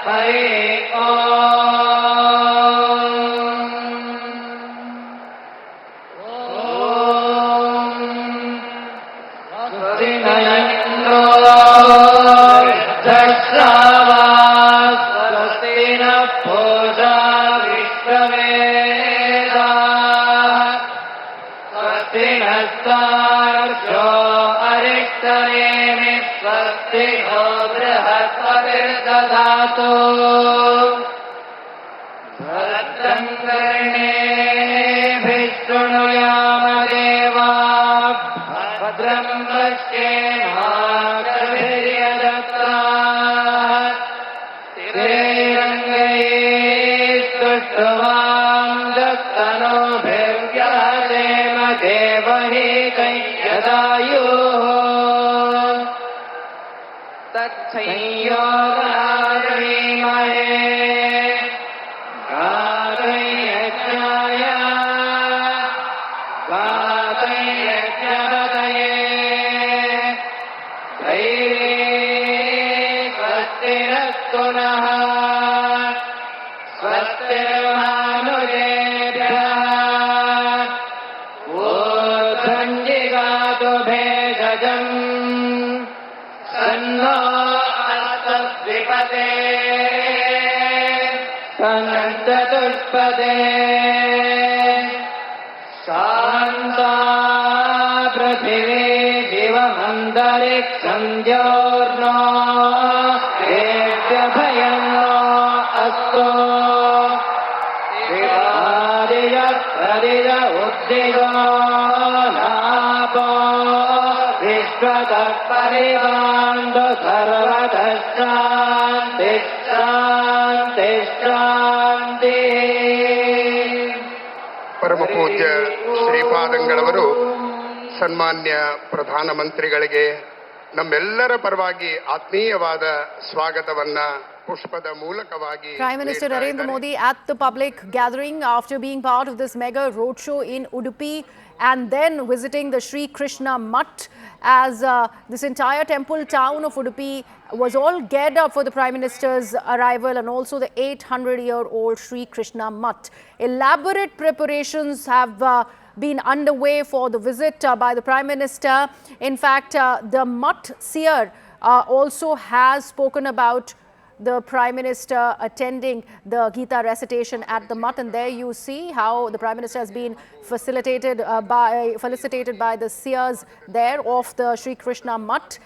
Hare भद्रं कर्णेभिः शृणुयाम देवाः भद्रं पश्येमाक्षभिर्यजत्राः स्थिरैरङ्गैस्तुष्टुवां दत्तनोभिर्व्यहदेम देवहि कैयदायुः तत्संयोगाधीमहे पुनः स्वस्तिर्मानुजेभ्यः ऊर्ध्वञ्जिगातु भेषजम् सन्नो अस्तद्विपदे सनन्दतुष्पदे शान्ता पृथिवी दिवमन्तरिक्षं द्योर्नो भयन्नो अस्तु विवादिज प्रदिज उद्दिजो नापो विश्वतः परिवान्दु सर्वतः शान्तिः शान्तिः शान्तिः. ಪರಮ ಪೂಜ್ಯ ಶ್ರೀಪಾದಂಗಳವರು ಸನ್ಮಾನ್ಯ ಪ್ರಧಾನಮಂತ್ರಿಗಳಿಗೆ ನಮ್ಮೆಲ್ಲರ ಪರವಾಗಿ ಆತ್ಮೀಯವಾದ ಸ್ವಾಗತವನ್ನ ಪುಷ್ಪದ ಮೂಲಕವಾಗಿ Prime Minister Narendra Modi at the public gathering after being part of this mega roadshow in Udupi and then visiting the Sri Krishna Mutt, as this entire temple town of Udupi was all geared up for the Prime Minister's arrival, and also the 800-year-old Sri Krishna Mutt. Elaborate preparations have been underway for the visit by the Prime Minister. In fact, the Mutt seer also has spoken about the Prime Minister attending the Gita recitation at the Mutt, and there you see how the Prime Minister has been felicitated by the seers there of the Sri Krishna Mutt.